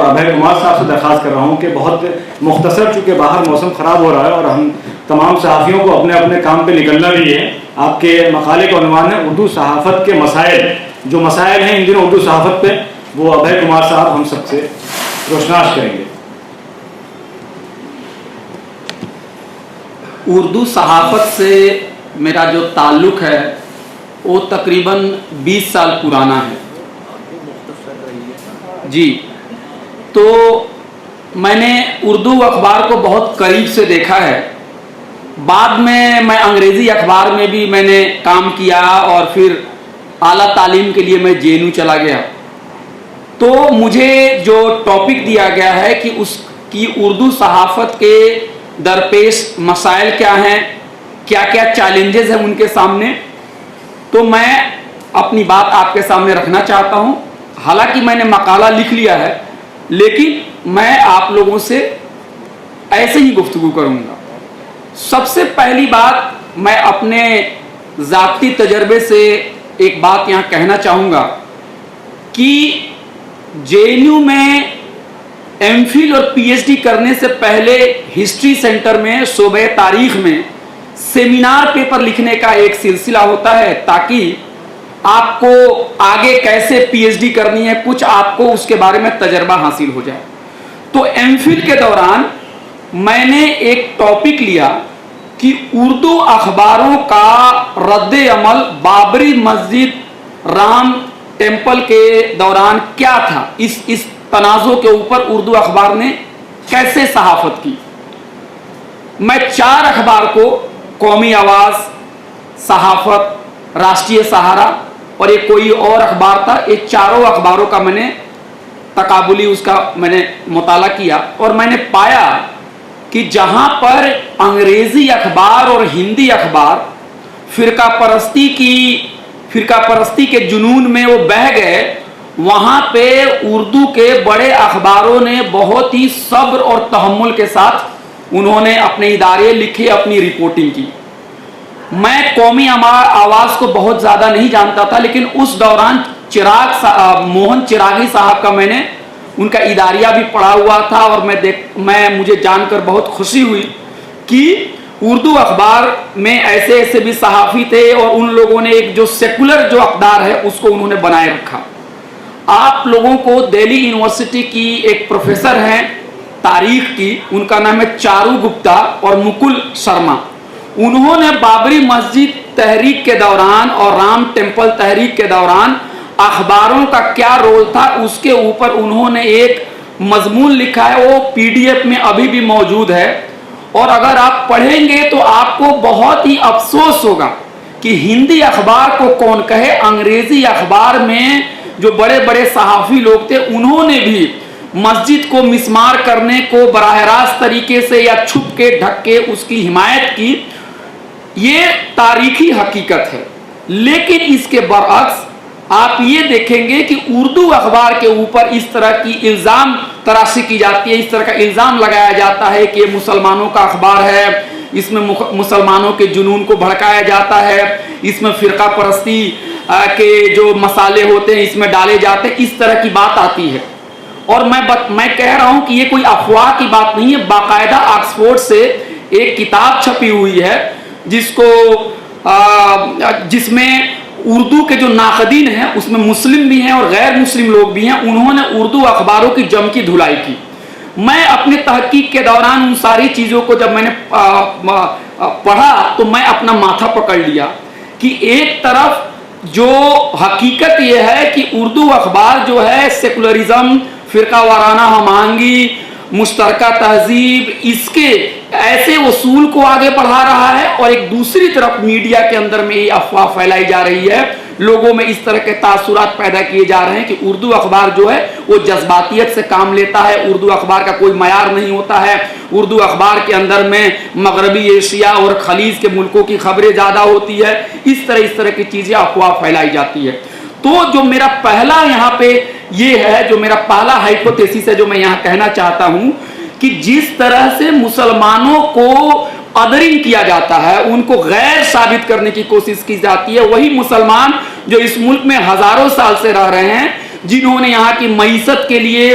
ابھے کمار صاحب سے درخواست کر رہا ہوں کہ بہت مختصر، چونکہ باہر موسم خراب ہو رہا ہے اور ہم تمام صحافیوں کو اپنے اپنے کام پہ نکلنا بھی ہے. آپ کے مقالے کا عنوان ہے اردو صحافت کے مسائل. جو مسائل ہیں ان دنوں اردو صحافت پہ، وہ ابھے کمار صاحب ہم سب سے روشناس کریں گے. اردو صحافت سے میرا جو تعلق ہے وہ تقریباً 20 سال پرانا ہے جی. تو میں نے اردو اخبار کو بہت قریب سے دیکھا ہے. بعد میں انگریزی اخبار میں بھی میں نے کام کیا اور پھر اعلیٰ تعلیم کے لیے میں JNU چلا گیا. تو مجھے جو ٹاپک دیا گیا ہے کہ اس کی اردو صحافت کے درپیش مسائل کیا ہیں، کیا کیا چیلنجز ہیں ان کے سامنے، تو میں اپنی بات آپ کے سامنے رکھنا چاہتا ہوں. حالانکہ میں نے مقالہ لکھ لیا ہے لیکن میں آپ لوگوں سے ایسے ہی گفتگو کروں گا. سب سے پہلی بات میں اپنے ذاتی تجربے سے ایک بات یہاں کہنا چاہوں گا کہ JNU میں MPhil اور PhD کرنے سے پہلے ہسٹری سینٹر میں شعبہ تاریخ میں سیمینار پیپر لکھنے کا ایک سلسلہ ہوتا ہے تاکہ آپ کو آگے کیسے PhD کرنی ہے کچھ آپ کو اس کے بارے میں تجربہ حاصل ہو جائے. تو MPhil کے دوران میں نے ایک ٹاپک لیا کہ اردو اخباروں کا رد عمل بابری مسجد رام ٹیمپل کے دوران کیا تھا. اس تنازع کے اوپر اردو اخبار نے کیسے صحافت کی. میں 4 اخبار کو، قومی آواز، صحافت، راشٹریہ سہارا اور ایک کوئی اور اخبار تھا، یہ چاروں اخباروں کا میں نے تقابلی اس کا میں نے مطالعہ کیا اور میں نے پایا کہ جہاں پر انگریزی اخبار اور ہندی اخبار فرقہ پرستی کے جنون میں وہ بہہ گئے، وہاں پہ اردو کے بڑے اخباروں نے بہت ہی صبر اور تحمل کے ساتھ انہوں نے اپنے ادارے لکھے، اپنی رپورٹنگ کی. میں قومی آواز کو بہت زیادہ نہیں جانتا تھا لیکن اس دوران موہن چراغی صاحب کا میں نے ان کا اداریہ بھی پڑھا ہوا تھا اور مجھے جان کر بہت خوشی ہوئی کہ اردو اخبار میں ایسے بھی صحافی تھے اور ان لوگوں نے ایک جو سیکولر جو اقدار ہے اس کو انہوں نے بنائے رکھا. آپ لوگوں کو دہلی یونیورسٹی کی ایک پروفیسر ہیں تاریخ کی، ان کا نام ہے چارو گپتا اور مکل شرما. انہوں نے بابری مسجد تحریک کے دوران اور رام ٹیمپل تحریک کے دوران اخباروں کا کیا رول تھا اس کے اوپر انہوں نے ایک مضمون لکھا ہے. وہ PDF میں ابھی بھی موجود ہے اور اگر آپ پڑھیں گے تو آپ کو بہت ہی افسوس ہوگا کہ ہندی اخبار کو کون کہے. انگریزی اخبار میں جو بڑے بڑے صحافی لوگ تھے انہوں نے بھی مسجد کو مسمار کرنے کو براہ راست طریقے سے یا چھپ کے ڈھک کے اس کی حمایت کی. یہ تاریخی حقیقت ہے. لیکن اس کے برعکس آپ یہ دیکھیں گے کہ اردو اخبار کے اوپر اس طرح کی الزام تراشی کی جاتی ہے، اس طرح کا الزام لگایا جاتا ہے کہ یہ مسلمانوں کا اخبار ہے، اس میں مسلمانوں کے جنون کو بھڑکایا جاتا ہے، اس میں فرقہ پرستی کے جو مسالے ہوتے ہیں اس میں ڈالے جاتے ہیں، اس طرح کی بات آتی ہے. اور میں کہہ رہا ہوں کہ یہ کوئی افواہ کی بات نہیں ہے. باقاعدہ آکسفورڈ سے ایک کتاب چھپی ہوئی ہے جس میں اردو کے جو ناقدین ہیں اس میں مسلم بھی ہیں اور غیر مسلم لوگ بھی ہیں، انہوں نے اردو اخباروں کی جم کی دھلائی کی. میں اپنے تحقیق کے دوران ان ساری چیزوں کو جب میں نے پڑھا تو میں اپنا ماتھا پکڑ لیا کہ ایک طرف جو حقیقت یہ ہے کہ اردو اخبار جو ہے سیکولرزم، فرقہ وارانہ ہم آہنگی، مشترکہ تہذیب، اس کے ایسے اصول کو آگے بڑھا رہا ہے اور ایک دوسری طرف میڈیا کے اندر میں یہ افواہ پھیلائی جا رہی ہے، لوگوں میں اس طرح کے تاثرات پیدا کیے جا رہے ہیں کہ اردو اخبار جو ہے وہ جذباتیت سے کام لیتا ہے، اردو اخبار کا کوئی معیار نہیں ہوتا ہے، اردو اخبار کے اندر میں مغربی ایشیا اور خلیج کے ملکوں کی خبریں زیادہ ہوتی ہے، اس طرح کی چیزیں افواہ پھیلائی جاتی ہے. تو جو میرا پہلا یہاں پہ یہ ہے، جو میرا پہلا ہائپوتھیسس ہے جو میں یہاں کہنا چاہتا ہوں کہ جس طرح سے مسلمانوں کو ادرین کیا جاتا ہے، ان کو غیر ثابت کرنے کی کوشش کی جاتی ہے، وہی مسلمان جو اس ملک میں ہزاروں سال سے رہ رہے ہیں، جنہوں نے یہاں کی معیشت کے لیے